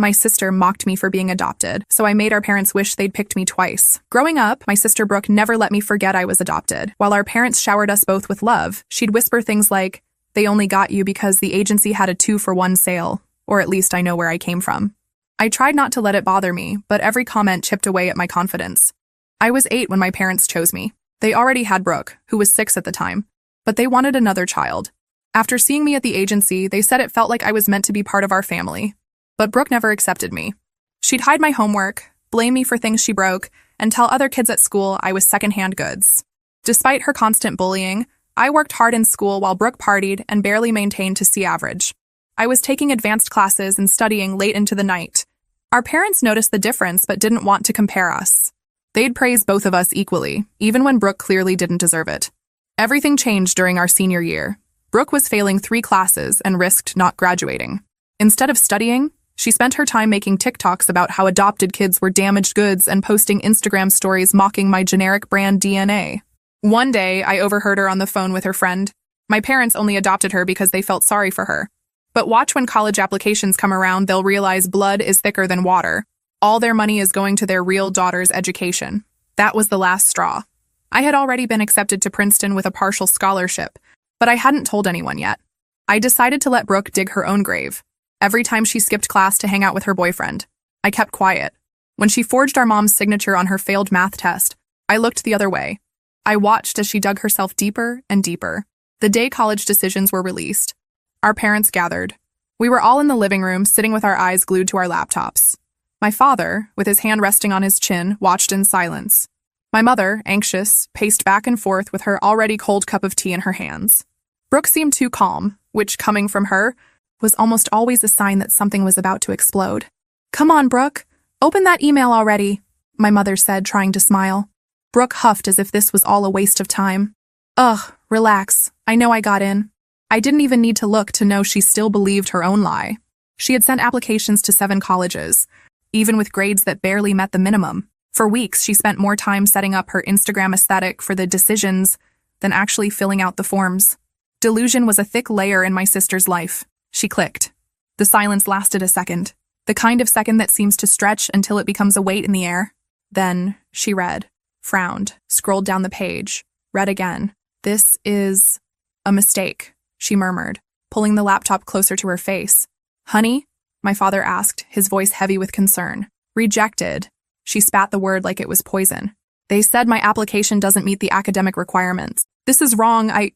My sister mocked me for being adopted, so I made our parents wish they'd picked me twice. Growing up, my sister Brooke never let me forget I was adopted. While our parents showered us both with love, she'd whisper things like, "They only got you because the agency had a 2-for-1 sale, or at least I know where I came from." I tried not to let it bother me, but every comment chipped away at my confidence. I was 8 when my parents chose me. They already had Brooke, who was 6 at the time, but they wanted another child. After seeing me at the agency, they said it felt like I was meant to be part of our family. But Brooke never accepted me. She'd hide my homework, blame me for things she broke, and tell other kids at school I was secondhand goods. Despite her constant bullying, I worked hard in school while Brooke partied and barely maintained to C average. I was taking advanced classes and studying late into the night. Our parents noticed the difference but didn't want to compare us. They'd praise both of us equally, even when Brooke clearly didn't deserve it. Everything changed during our senior year. Brooke was failing 3 classes and risked not graduating. Instead of studying, she spent her time making TikToks about how adopted kids were damaged goods and posting Instagram stories mocking my generic brand DNA. One day, I overheard her on the phone with her friend. My parents only adopted her because they felt sorry for her. But watch when college applications come around, they'll realize blood is thicker than water. All their money is going to their real daughter's education. That was the last straw. I had already been accepted to Princeton with a partial scholarship, but I hadn't told anyone yet. I decided to let Brooke dig her own grave. Every time she skipped class to hang out with her boyfriend, I kept quiet. When she forged our mom's signature on her failed math test, I looked the other way. I watched as she dug herself deeper and deeper. The day college decisions were released, our parents gathered. We were all in the living room, sitting with our eyes glued to our laptops. My father, with his hand resting on his chin, watched in silence. My mother, anxious, paced back and forth with her already cold cup of tea in her hands. Brooke seemed too calm, which, coming from her, was almost always a sign that something was about to explode. "Come on, Brooke. Open that email already," my mother said, trying to smile. Brooke huffed as if this was all a waste of time. "Ugh, relax. I know I got in." I didn't even need to look to know she still believed her own lie. She had sent applications to 7 colleges, even with grades that barely met the minimum. For weeks, she spent more time setting up her Instagram aesthetic for the decisions than actually filling out the forms. Delusion was a thick layer in my sister's life. She clicked. The silence lasted a second, the kind of second that seems to stretch until it becomes a weight in the air. Then she read, frowned, scrolled down the page, read again. "This is a mistake," she murmured, pulling the laptop closer to her face. "Honey?" my father asked, his voice heavy with concern. "Rejected." She spat the word like it was poison. "They said my application doesn't meet the academic requirements. This is wrong. I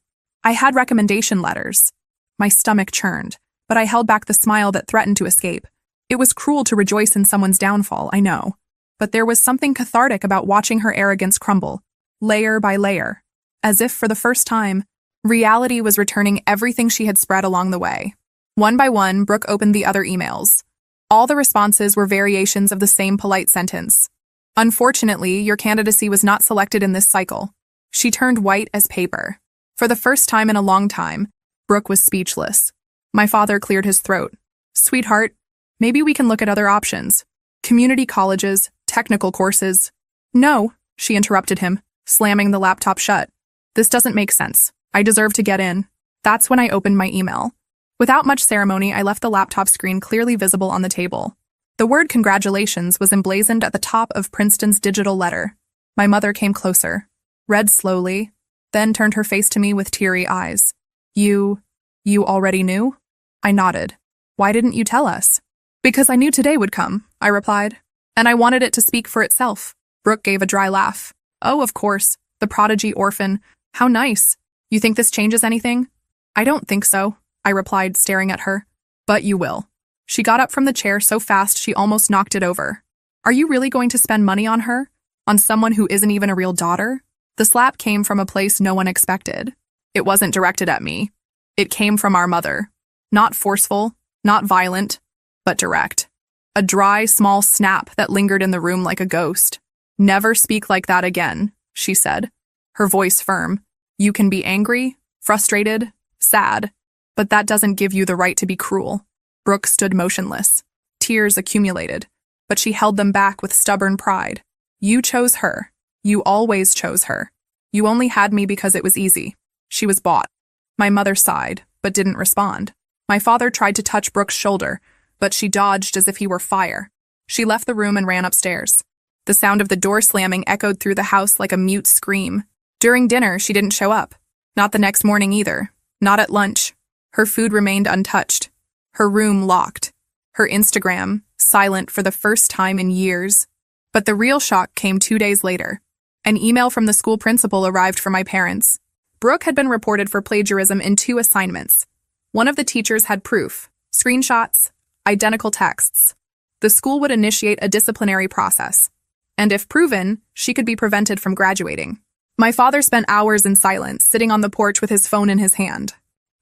had recommendation letters." My stomach churned, but I held back the smile that threatened to escape. It was cruel to rejoice in someone's downfall, I know. But there was something cathartic about watching her arrogance crumble, layer by layer. As if for the first time, reality was returning everything she had spread along the way. One by one, Brooke opened the other emails. All the responses were variations of the same polite sentence. "Unfortunately, your candidacy was not selected in this cycle." She turned white as paper. For the first time in a long time, Brooke was speechless. My father cleared his throat. "Sweetheart, maybe we can look at other options. Community colleges, technical courses." "No," she interrupted him, slamming the laptop shut. "This doesn't make sense. I deserve to get in." That's when I opened my email. Without much ceremony, I left the laptop screen clearly visible on the table. The word congratulations was emblazoned at the top of Princeton's digital letter. My mother came closer, read slowly, then turned her face to me with teary eyes. You already knew?" I nodded. "Why didn't you tell us?" "Because I knew today would come," I replied. "And I wanted it to speak for itself." Brooke gave a dry laugh. "Oh, of course. The prodigy orphan. How nice. You think this changes anything?" "I don't think so," I replied, staring at her. "But you will." She got up from the chair so fast she almost knocked it over. "Are you really going to spend money on her? On someone who isn't even a real daughter?" The slap came from a place no one expected. It wasn't directed at me. It came from our mother. Not forceful, not violent, but direct. A dry, small snap that lingered in the room like a ghost. "Never speak like that again," she said, her voice firm. "You can be angry, frustrated, sad, but that doesn't give you the right to be cruel." Brooke stood motionless. Tears accumulated, but she held them back with stubborn pride. "You chose her. You always chose her. You only had me because it was easy." She was bought. My mother sighed, but didn't respond. My father tried to touch Brooke's shoulder, but she dodged as if he were fire. She left the room and ran upstairs. The sound of the door slamming echoed through the house like a mute scream. During dinner, she didn't show up. Not the next morning either. Not at lunch. Her food remained untouched. Her room locked. Her Instagram silent for the first time in years. But the real shock came 2 days later. An email from the school principal arrived for my parents. Brooke had been reported for plagiarism in 2 assignments. One of the teachers had proof, screenshots, identical texts. The school would initiate a disciplinary process. And if proven, she could be prevented from graduating. My father spent hours in silence, sitting on the porch with his phone in his hand.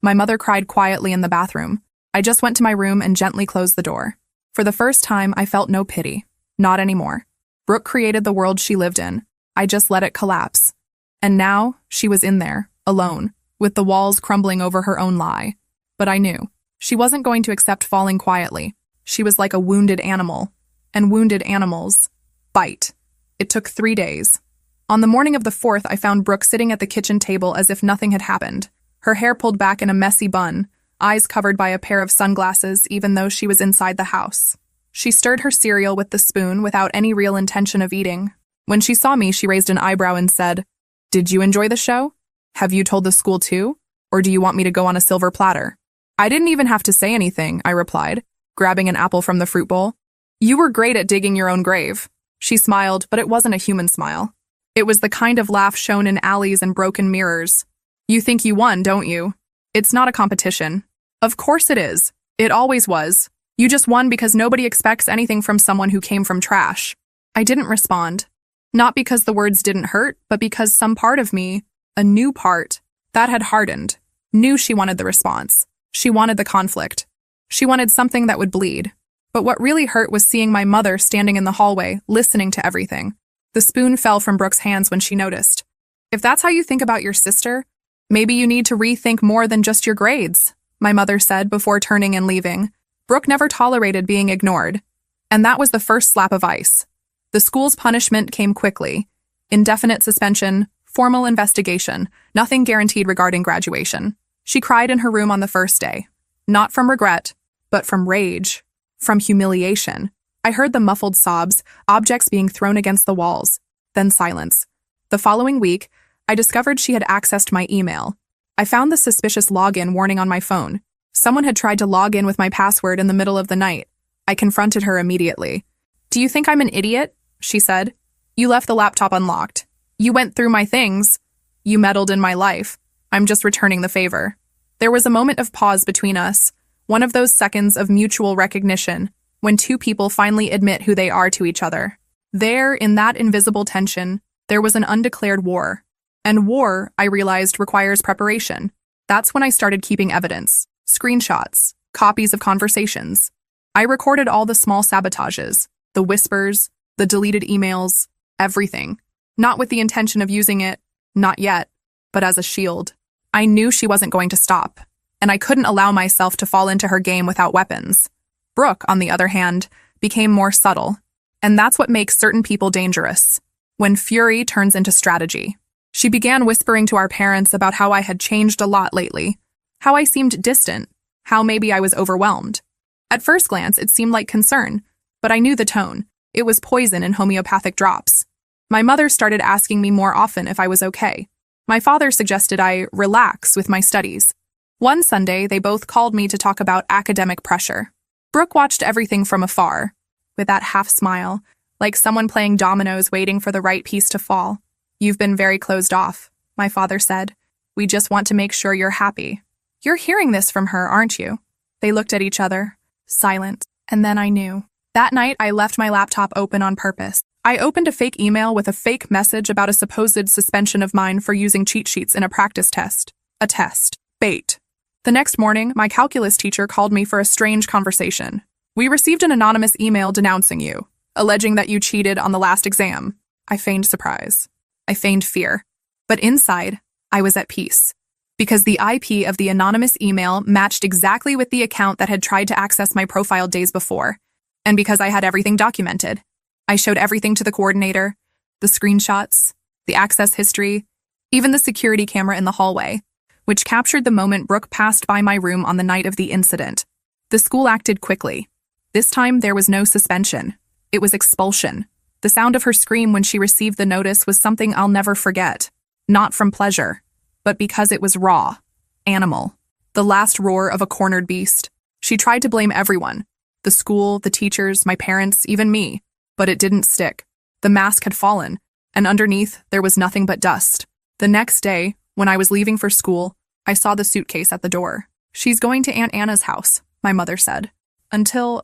My mother cried quietly in the bathroom. I just went to my room and gently closed the door. For the first time, I felt no pity. Not anymore. Brooke created the world she lived in. I just let it collapse. And now, she was in there, alone, with the walls crumbling over her own lie. But I knew. She wasn't going to accept falling quietly. She was like a wounded animal. And wounded animals bite. It took 3 days. On the morning of the 4th, I found Brooke sitting at the kitchen table as if nothing had happened. Her hair pulled back in a messy bun, eyes covered by a pair of sunglasses even though she was inside the house. She stirred her cereal with the spoon without any real intention of eating. When she saw me, she raised an eyebrow and said, "Did you enjoy the show? Have you told the school too? Or do you want me to go on a silver platter?" I didn't even have to say anything, I replied, grabbing an apple from the fruit bowl. "You were great at digging your own grave." She smiled, but it wasn't a human smile. It was the kind of laugh shown in alleys and broken mirrors. "You think you won, don't you? It's not a competition." "Of course it is. It always was. You just won because nobody expects anything from someone who came from trash." I didn't respond. Not because the words didn't hurt, but because some part of me, a new part, that had hardened, knew she wanted the response. She wanted the conflict. She wanted something that would bleed. But what really hurt was seeing my mother standing in the hallway, listening to everything. The spoon fell from Brooke's hands when she noticed. "If that's how you think about your sister, maybe you need to rethink more than just your grades," my mother said before turning and leaving. Brooke never tolerated being ignored. And that was the first slap of ice. The school's punishment came quickly. Indefinite suspension, formal investigation, nothing guaranteed regarding graduation. She cried in her room on the first day. Not from regret, but from rage. From humiliation. I heard the muffled sobs, objects being thrown against the walls. Then silence. The following week, I discovered she had accessed my email. I found the suspicious login warning on my phone. Someone had tried to log in with my password in the middle of the night. I confronted her immediately. "Do you think I'm an idiot?" she said. "You left the laptop unlocked. You went through my things. You meddled in my life. I'm just returning the favor." There was a moment of pause between us, one of those seconds of mutual recognition, when 2 people finally admit who they are to each other. There, in that invisible tension, there was an undeclared war. And war, I realized, requires preparation. That's when I started keeping evidence, screenshots, copies of conversations. I recorded all the small sabotages, the whispers, the deleted emails, everything. Not with the intention of using it, not yet, but as a shield. I knew she wasn't going to stop, and I couldn't allow myself to fall into her game without weapons. Brooke, on the other hand, became more subtle, and that's what makes certain people dangerous, when fury turns into strategy. She began whispering to our parents about how I had changed a lot lately, how I seemed distant, how maybe I was overwhelmed. At first glance, it seemed like concern, but I knew the tone. It was poison in homeopathic drops. My mother started asking me more often if I was okay. My father suggested I relax with my studies. One Sunday, they both called me to talk about academic pressure. Brooke watched everything from afar, with that half smile, like someone playing dominoes waiting for the right piece to fall. "You've been very closed off," my father said. "We just want to make sure you're happy." "You're hearing this from her, aren't you?" They looked at each other, silent, and then I knew. That night, I left my laptop open on purpose. I opened a fake email with a fake message about a supposed suspension of mine for using cheat sheets in a practice test. A test. Bait. The next morning, my calculus teacher called me for a strange conversation. "We received an anonymous email denouncing you, alleging that you cheated on the last exam." I feigned surprise. I feigned fear. But inside, I was at peace. Because the IP of the anonymous email matched exactly with the account that had tried to access my profile days before. And because I had everything documented. I showed everything to the coordinator, the screenshots, the access history, even the security camera in the hallway, which captured the moment Brooke passed by my room on the night of the incident. The school acted quickly. This time, there was no suspension. It was expulsion. The sound of her scream when she received the notice was something I'll never forget. Not from pleasure, but because it was raw. Animal. The last roar of a cornered beast. She tried to blame everyone. The school, the teachers, my parents, even me. But it didn't stick. The mask had fallen, and underneath, there was nothing but dust. The next day, when I was leaving for school, I saw the suitcase at the door. She's going to Aunt Anna's house, my mother said. Until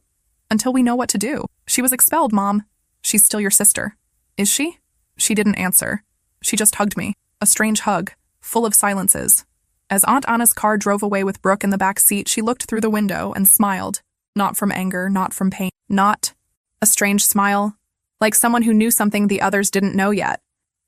we know what to do. She was expelled, Mom. She's still your sister. Is she? She didn't answer. She just hugged me. A strange hug, full of silences. As Aunt Anna's car drove away with Brooke in the back seat, she looked through the window and smiled. Not from anger, not from pain. Not a strange smile, like someone who knew something the others didn't know yet.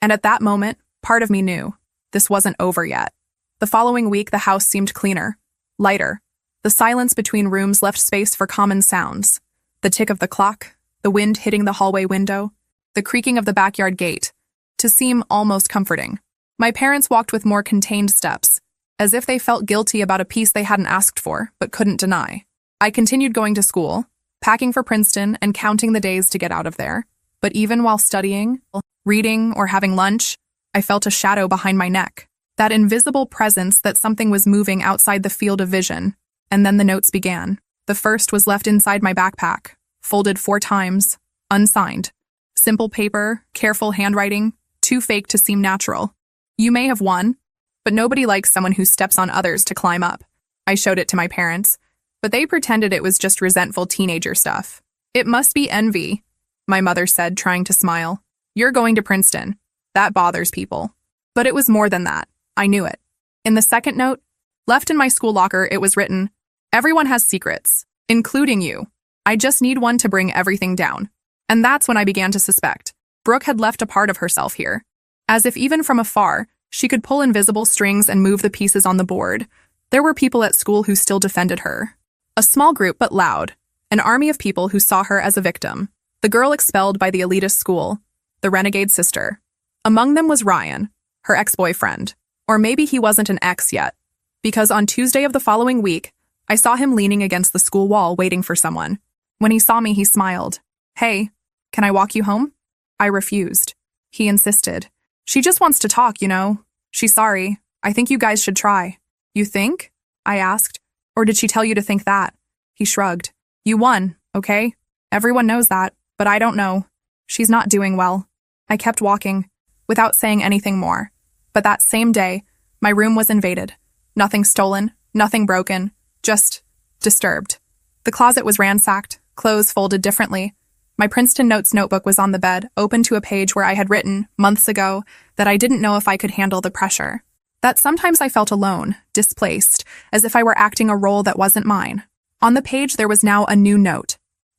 And at that moment, part of me knew this wasn't over yet. The following week, the house seemed cleaner, lighter. The silence between rooms left space for common sounds. The tick of the clock, the wind hitting the hallway window, the creaking of the backyard gate, to seem almost comforting. My parents walked with more contained steps, as if they felt guilty about a piece they hadn't asked for, but couldn't deny. I continued going to school, packing for Princeton and counting the days to get out of there. But even while studying, reading, or having lunch, I felt a shadow behind my neck. That invisible presence that something was moving outside the field of vision. And then the notes began. The first was left inside my backpack, folded 4 times, unsigned. Simple paper, careful handwriting, too fake to seem natural. You may have won, but nobody likes someone who steps on others to climb up. I showed it to my parents, but they pretended it was just resentful teenager stuff. It must be envy, my mother said, trying to smile. You're going to Princeton. That bothers people. But it was more than that. I knew it. In the second note, left in my school locker, it was written, "Everyone has secrets, including you. I just need one to bring everything down." And that's when I began to suspect. Brooke had left a part of herself here. As if even from afar, she could pull invisible strings and move the pieces on the board. There were people at school who still defended her. A small group, but loud. An army of people who saw her as a victim. The girl expelled by the elitist school. The renegade sister. Among them was Ryan, her ex-boyfriend. Or maybe he wasn't an ex yet. Because on Tuesday of the following week, I saw him leaning against the school wall waiting for someone. When he saw me, he smiled. "Hey, can I walk you home?" I refused. He insisted. "She just wants to talk, you know. She's sorry. I think you guys should try." "You think?" I asked. "Or did she tell you to think that?" He shrugged. "You won, okay? Everyone knows that, but I don't know. She's not doing well." I kept walking, without saying anything more. But that same day, my room was invaded. Nothing stolen, nothing broken, just disturbed. The closet was ransacked, clothes folded differently. My Princeton Notes notebook was on the bed, open to a page where I had written, months ago, that I didn't know if I could handle the pressure. That sometimes I felt alone, displaced, as if I were acting a role that wasn't mine. On the page there was now a new note.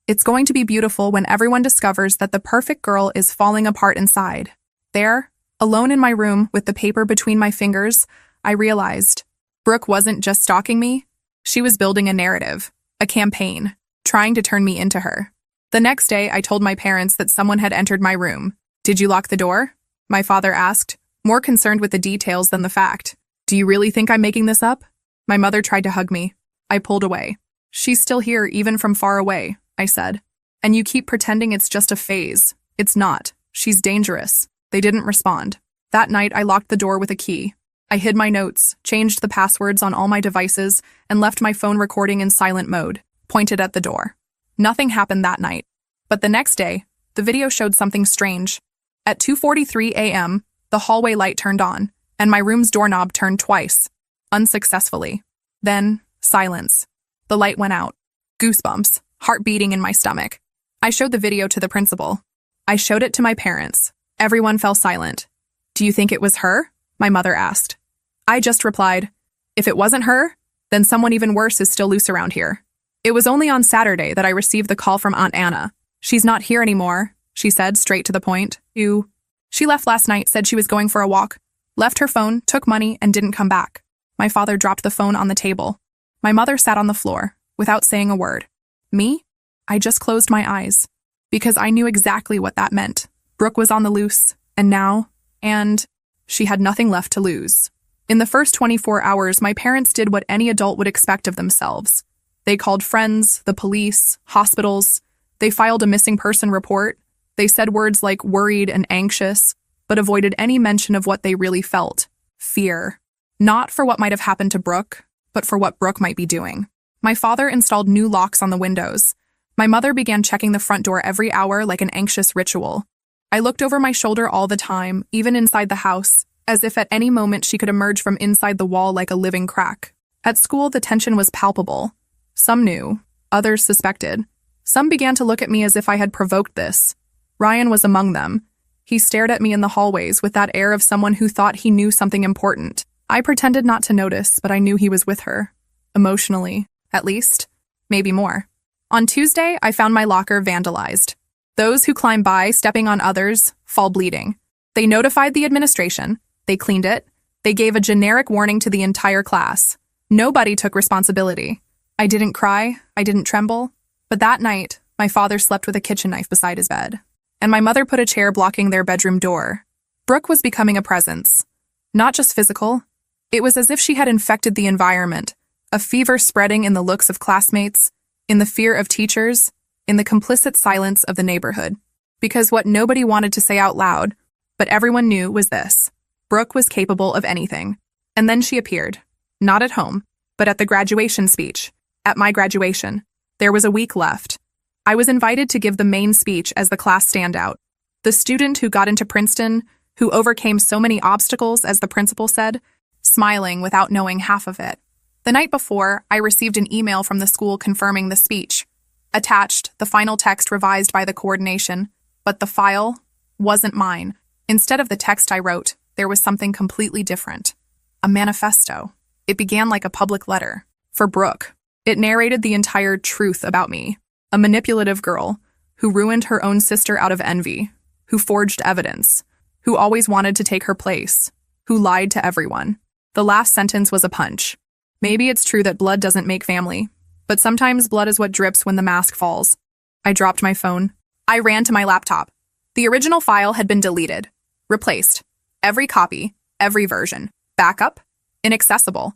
"It's going to be beautiful when everyone discovers that the perfect girl is falling apart inside." There, alone in my room with the paper between my fingers, I realized Brooke wasn't just stalking me. She was building a narrative, a campaign, trying to turn me into her. The next day, I told my parents that someone had entered my room. "Did you lock the door?" My father asked, more concerned with the details than the fact. "Do you really think I'm making this up?" My mother tried to hug me. I pulled away. "She's still here, even from far away," I said. "And you keep pretending it's just a phase. It's not. She's dangerous." They didn't respond. That night, I locked the door with a key. I hid my notes, changed the passwords on all my devices, and left my phone recording in silent mode, pointed at the door. Nothing happened that night. But the next day, the video showed something strange. At 2:43 a.m., the hallway light turned on, and my room's doorknob turned twice, unsuccessfully. Then, silence. The light went out. Goosebumps, heart beating in my stomach. I showed the video to the principal. I showed it to my parents. Everyone fell silent. "Do you think it was her?" my mother asked. I just replied, "If it wasn't her, then someone even worse is still loose around here." It was only on Saturday that I received the call from Aunt Anna. "She's not here anymore," she said, straight to the point. She left last night, said she was going for a walk, left her phone, took money, and didn't come back." My father dropped the phone on the table. My mother sat on the floor, without saying a word. Me? I just closed my eyes, because I knew exactly what that meant. Brooke was on the loose, and she had nothing left to lose. In the first 24 hours, my parents did what any adult would expect of themselves. They called friends, the police, hospitals. They filed a missing person report. They said words like worried and anxious, but avoided any mention of what they really felt: fear. Not for what might have happened to Brooke, but for what Brooke might be doing. My father installed new locks on the windows. My mother began checking the front door every hour like an anxious ritual. I looked over my shoulder all the time, even inside the house, as if at any moment she could emerge from inside the wall like a living crack. At school, the tension was palpable. Some knew, others suspected. Some began to look at me as if I had provoked this. Ryan was among them. He stared at me in the hallways with that air of someone who thought he knew something important. I pretended not to notice, but I knew he was with her. Emotionally, at least. Maybe more. On Tuesday, I found my locker vandalized. Those who climb by, stepping on others, fall bleeding. They notified the administration. They cleaned it. They gave a generic warning to the entire class. Nobody took responsibility. I didn't cry. I didn't tremble. But that night, my father slept with a kitchen knife beside his bed. And my mother put a chair blocking their bedroom door. Brooke was becoming a presence. Not just physical. It was as if she had infected the environment, a fever spreading in the looks of classmates, in the fear of teachers, in the complicit silence of the neighborhood. Because what nobody wanted to say out loud, but everyone knew, was this: Brooke was capable of anything. And then she appeared. Not at home, but at the graduation speech. At my graduation. There was a week left. I was invited to give the main speech as the class standout. The student who got into Princeton, who overcame so many obstacles, as the principal said, smiling without knowing half of it. The night before, I received an email from the school confirming the speech. Attached, the final text revised by the coordination, but the file wasn't mine. Instead of the text I wrote, there was something completely different. A manifesto. It began like a public letter. For Brooke. It narrated the entire truth about me. A manipulative girl, who ruined her own sister out of envy, who forged evidence, who always wanted to take her place, who lied to everyone. The last sentence was a punch. Maybe it's true that blood doesn't make family, but sometimes blood is what drips when the mask falls. I dropped my phone. I ran to my laptop. The original file had been deleted. Replaced. Every copy, every version. Backup? Inaccessible.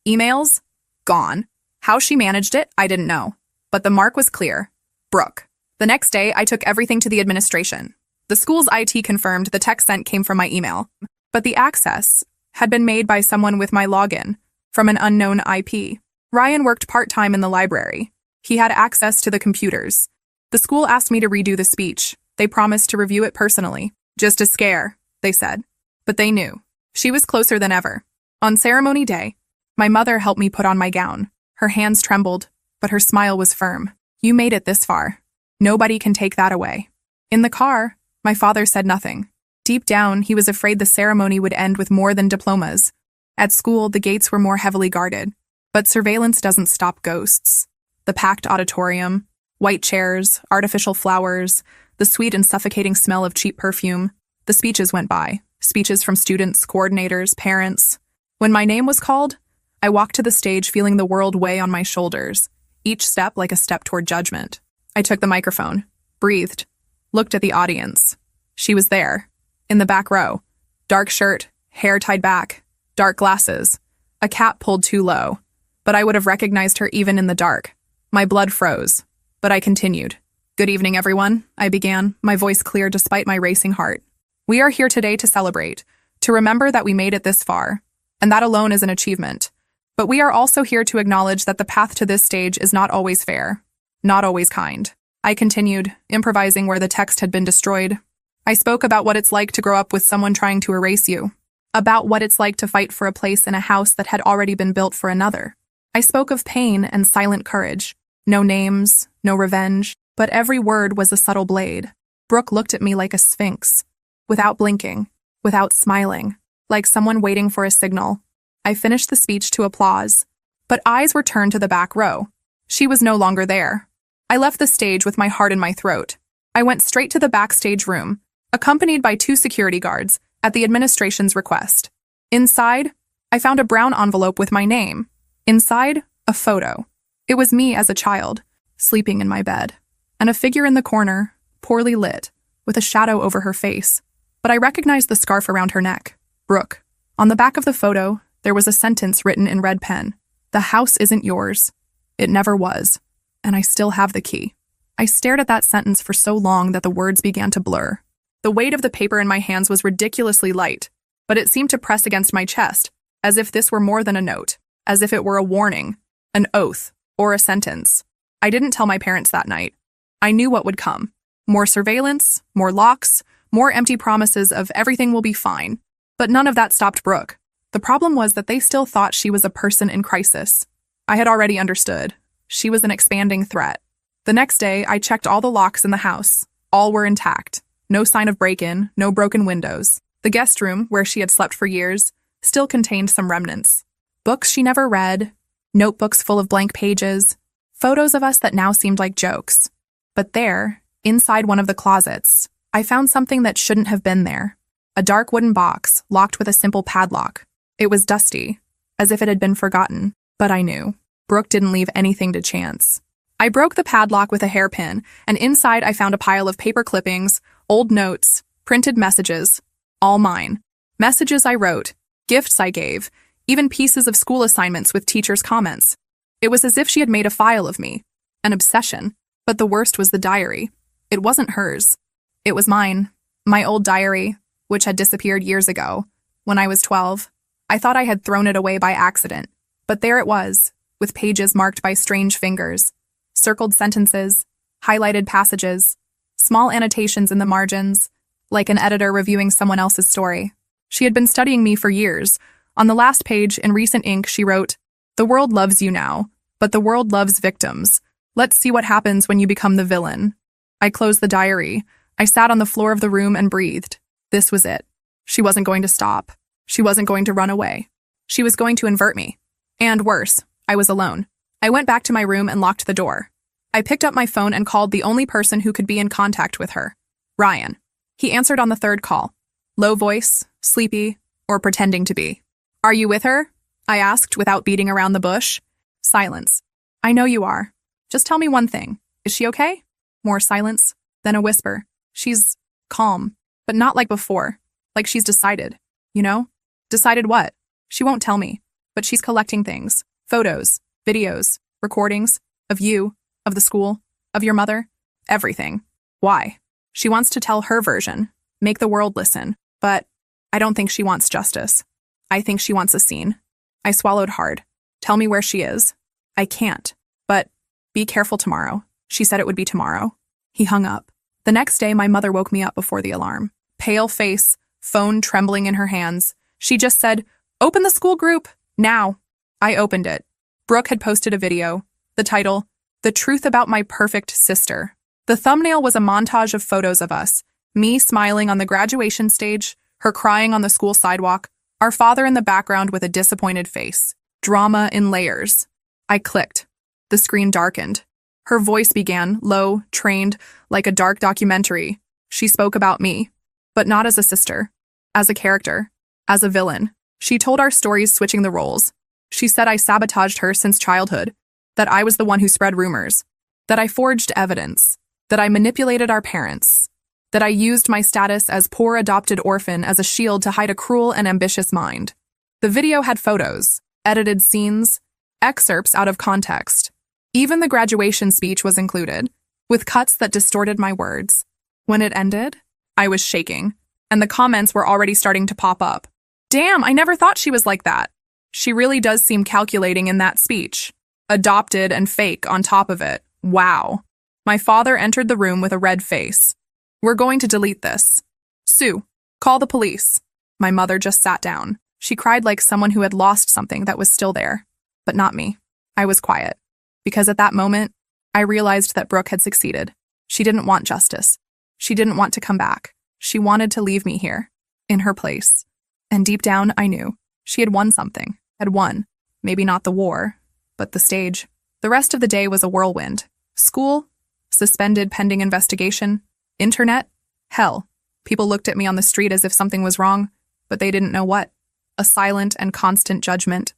Emails? Gone. How she managed it, I didn't know. But the mark was clear. Brooke. The next day, I took everything to the administration. The school's IT confirmed the text sent came from my email, but the access had been made by someone with my login from an unknown IP. Ryan worked part-time in the library. He had access to the computers. The school asked me to redo the speech. They promised to review it personally. Just a scare, they said. But they knew. She was closer than ever. On ceremony day, my mother helped me put on my gown. Her hands trembled, but her smile was firm. You made it this far. Nobody can take that away. In the car, my father said nothing. Deep down, he was afraid the ceremony would end with more than diplomas. At school, the gates were more heavily guarded. But surveillance doesn't stop ghosts. The packed auditorium, white chairs, artificial flowers, the sweet and suffocating smell of cheap perfume. The speeches went by. Speeches from students, coordinators, parents. When my name was called, I walked to the stage feeling the world weigh on my shoulders, each step like a step toward judgment. I took the microphone, breathed, looked at the audience. She was there, in the back row. Dark shirt, hair tied back, dark glasses, a cap pulled too low. But I would have recognized her even in the dark. My blood froze, but I continued. Good evening, everyone, I began, my voice clear despite my racing heart. We are here today to celebrate, to remember that we made it this far, and that alone is an achievement. But we are also here to acknowledge that the path to this stage is not always fair, not always kind. I continued, improvising where the text had been destroyed. I spoke about what it's like to grow up with someone trying to erase you, about what it's like to fight for a place in a house that had already been built for another. I spoke of pain and silent courage. No names, no revenge, but every word was a subtle blade. Brooke looked at me like a sphinx, without blinking, without smiling, like someone waiting for a signal. I finished the speech to applause, but eyes were turned to the back row. She was no longer there. I left the stage with my heart in my throat. I went straight to the backstage room, accompanied by 2 security guards, at the administration's request. Inside, I found a brown envelope with my name. Inside, a photo. It was me as a child, sleeping in my bed, and a figure in the corner, poorly lit, with a shadow over her face. But I recognized the scarf around her neck. Brooke. On the back of the photo, there was a sentence written in red pen. The house isn't yours. It never was. And I still have the key. I stared at that sentence for so long that the words began to blur. The weight of the paper in my hands was ridiculously light, but it seemed to press against my chest, as if this were more than a note, as if it were a warning, an oath, or a sentence. I didn't tell my parents that night. I knew what would come. More surveillance, more locks, more empty promises of everything will be fine. But none of that stopped Brooke. The problem was that they still thought she was a person in crisis. I had already understood. She was an expanding threat. The next day, I checked all the locks in the house. All were intact. No sign of break-in, no broken windows. The guest room, where she had slept for years, still contained some remnants. Books she never read, notebooks full of blank pages, photos of us that now seemed like jokes. But there, inside one of the closets, I found something that shouldn't have been there. A dark wooden box, locked with a simple padlock. It was dusty, as if it had been forgotten, but I knew. Brooke didn't leave anything to chance. I broke the padlock with a hairpin, and inside I found a pile of paper clippings, old notes, printed messages, all mine. Messages I wrote, gifts I gave, even pieces of school assignments with teachers' comments. It was as if she had made a file of me, an obsession, but the worst was the diary. It wasn't hers. It was mine, my old diary, which had disappeared years ago. When I was 12, I thought I had thrown it away by accident, but there it was, with pages marked by strange fingers, circled sentences, highlighted passages, small annotations in the margins, like an editor reviewing someone else's story. She had been studying me for years. On the last page, in recent ink, she wrote, "The world loves you now, but the world loves victims. Let's see what happens when you become the villain." I closed the diary. I sat on the floor of the room and breathed. This was it. She wasn't going to stop. She wasn't going to run away. She was going to invert me. And worse, I was alone. I went back to my room and locked the door. I picked up my phone and called the only person who could be in contact with her, Ryan. He answered on the third call. Low voice, sleepy, or pretending to be. "Are you with her?" I asked without beating around the bush. Silence. "I know you are. Just tell me one thing. Is she okay?" More silence, then a whisper. "She's calm, but not like before. Like she's decided. You know? Decided what? She won't tell me, but she's collecting things. Photos, videos, recordings, of you, of the school, of your mother, everything. Why? She wants to tell her version, make the world listen, but I don't think she wants justice. I think she wants a scene." I swallowed hard. "Tell me where she is." "I can't, but be careful tomorrow." She said it would be tomorrow. He hung up. The next day, my mother woke me up before the alarm. Pale face, phone trembling in her hands. She just said, "Open the school group, now." I opened it. Brooke had posted a video. The title, "The Truth About My Perfect Sister." The thumbnail was a montage of photos of us, me smiling on the graduation stage, her crying on the school sidewalk, our father in the background with a disappointed face. Drama in layers. I clicked. The screen darkened. Her voice began, low, trained, like a dark documentary. She spoke about me, but not as a sister, as a character, as a villain. She told our stories switching the roles. She said I sabotaged her since childhood, that I was the one who spread rumors, that I forged evidence, that I manipulated our parents, that I used my status as poor adopted orphan as a shield to hide a cruel and ambitious mind. The video had photos, edited scenes, excerpts out of context. Even the graduation speech was included, with cuts that distorted my words. When it ended, I was shaking, and the comments were already starting to pop up. "Damn, I never thought she was like that. She really does seem calculating in that speech. Adopted and fake on top of it. Wow." My father entered the room with a red face. "We're going to delete this. Sue, call the police." My mother just sat down. She cried like someone who had lost something that was still there. But not me. I was quiet. Because at that moment, I realized that Brooke had succeeded. She didn't want justice. She didn't want to come back. She wanted to leave me here, in her place. And deep down, I knew. She had won something. Had won. Maybe not the war, but the stage. The rest of the day was a whirlwind. School, suspended pending investigation, internet, hell. People looked at me on the street as if something was wrong, but they didn't know what. A silent and constant judgment.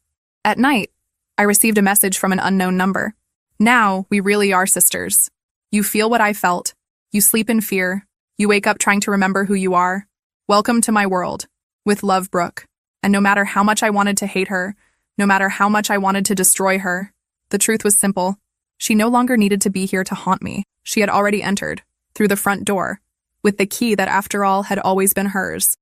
At night, I received a message from an unknown number. "Now, we really are sisters. You feel what I felt. You sleep in fear. You wake up trying to remember who you are. Welcome to my world. With love, Brooke." And no matter how much I wanted to hate her, no matter how much I wanted to destroy her, The truth was simple. She no longer needed to be here to haunt me. She had already entered, through the front door, with the key that, after all, had always been hers.